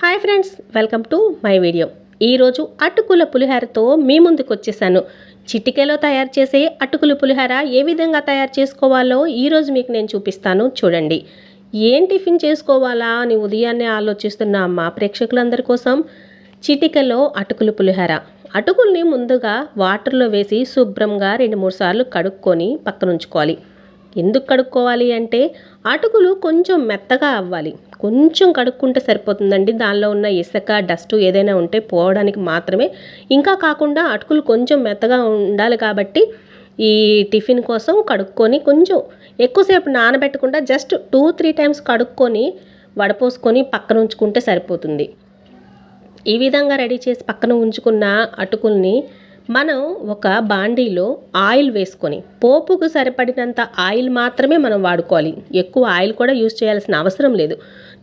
Hi friends, welcome to my video. ఈరోజు అటుకుల పులిహోరతో మీ ముందుకు వచ్చేసాను. చిటికెలో తయారు చేసే అటుకుల పులిహోర ఏ విధంగా తయారు చేసుకోవాలో ఈరోజు మీకు నేను చూపిస్తాను. చూడండి. ఏం టిఫిన్ చేసుకోవాలా అని ఉదయాన్నే ఆలోచిస్తున్న మా ప్రేక్షకులందరి కోసం చిటికెలో అటుకుల పులిహోర. అటుకుల్ని ముందుగా వాటర్లో వేసి శుభ్రంగా 2-3 సార్లు కడుక్కొని పక్కన ఉంచుకోవాలి. ఎందుకు కడుక్కోవాలి అంటే అటుకులు కొంచెం మెత్తగా అవ్వాలి. కొంచెం కడుక్కుంటే సరిపోతుందండి. దానిలో ఉన్న ఇసుక, డస్ట్ ఏదైనా ఉంటే పోవడానికి మాత్రమే. ఇంకా కాకుండా అటుకులు కొంచెం మెత్తగా ఉండాలి కాబట్టి ఈ టిఫిన్ కోసం కడుక్కొని కొంచెం ఎక్కువసేపు నానబెట్టకుండా జస్ట్ 2-3 టైమ్స్ కడుక్కొని వడపోసుకొని పక్కన ఉంచుకుంటే సరిపోతుంది. ఈ విధంగా రెడీ చేసి పక్కన ఉంచుకున్న అటుకుల్ని మనం ఒక బాండీలో ఆయిల్ వేసుకొని, పోపుకు సరిపడినంత ఆయిల్ మాత్రమే మనం వాడుకోవాలి. ఎక్కువ ఆయిల్ కూడా యూజ్ చేయాల్సిన అవసరం లేదు.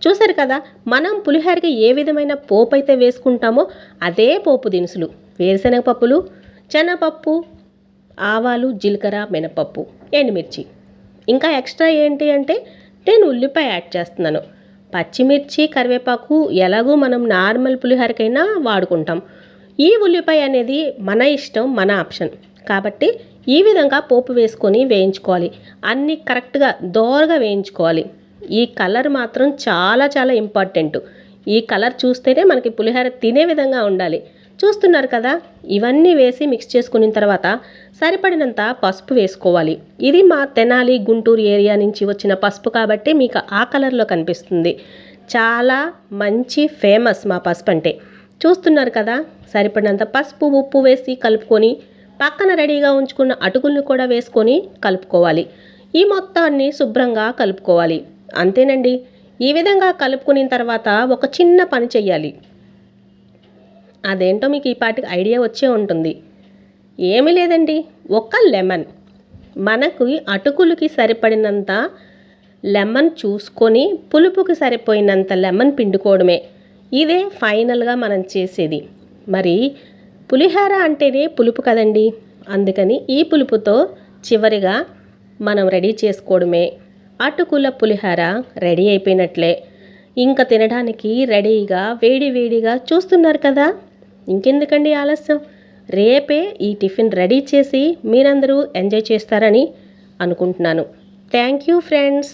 చూసారు కదా, మనం పులిహోరకి ఏ విధమైన పోపు అయితే వేసుకుంటామో అదే పోపు దినుసులు, వేరుశనగ పప్పులు, శనగపప్పు, ఆవాలు, జీలకర్ర, మినపప్పు, ఎండుమిర్చి. ఇంకా ఎక్స్ట్రా ఏంటి అంటే నేను ఉల్లిపాయ యాడ్ చేస్తున్నాను. పచ్చిమిర్చి, కరివేపాకు ఎలాగో మనం నార్మల్ పులిహోరకైనా వాడుకుంటాం. ఈ ఉల్లిపాయ అనేది మన ఇష్టం, మన ఆప్షన్. కాబట్టి ఈ విధంగా పోపు వేసుకొని వేయించుకోవాలి. అన్నీ కరెక్ట్గా దోరగా వేయించుకోవాలి. ఈ కలర్ మాత్రం చాలా చాలా ఇంపార్టెంట్. ఈ కలర్ చూస్తేనే మనకి పులిహోర తినే విధంగా ఉండాలి. చూస్తున్నారు కదా, ఇవన్నీ వేసి మిక్స్ చేసుకున్న తర్వాత సరిపడినంత పసుపు వేసుకోవాలి. ఇది మా తెనాలి, గుంటూరు ఏరియా నుంచి వచ్చిన పసుపు కాబట్టి మీకు ఆ కలర్లో కనిపిస్తుంది. చాలా మంచి ఫేమస్ మా పసుపు అంటే. చూస్తున్నారు కదా, సరిపడినంత పసుపు, ఉప్పు వేసి కలుపుకొని పక్కన రెడీగా ఉంచుకున్న అటుకులను కూడా వేసుకొని కలుపుకోవాలి. ఈ మొత్తాన్ని శుభ్రంగా కలుపుకోవాలి. అంతేనండి. ఈ విధంగా కలుపుకున్న తర్వాత ఒక చిన్న పని చెయ్యాలి. అదేంటో మీకు ఈ పాటికి ఐడియా వచ్చే ఉంటుంది. ఏమీ లేదండి, ఒక లెమన్. మనకు అటుకులకి సరిపడినంత లెమన్ చూసుకొని పులుపుకి సరిపోయినంత లెమన్ పిండుకోవడమే. ఇదే ఫైనల్గా మనం చేసేది. మరి పులిహోర అంటేనే పులుపు కదండి. అందుకని ఈ పులుపుతో చివరిగా మనం రెడీ చేసుకోవడమే. అటుకుల పులిహోర రెడీ అయిపోయినట్లే. ఇంకా తినడానికి రెడీగా వేడి వేడిగా చూస్తున్నారు కదా. ఇంకెందుకండి ఆలస్యం, రేపే ఈ టిఫిన్ రెడీ చేసి మీరందరూ ఎంజాయ్ చేస్తారని అనుకుంటున్నాను. Thank you friends.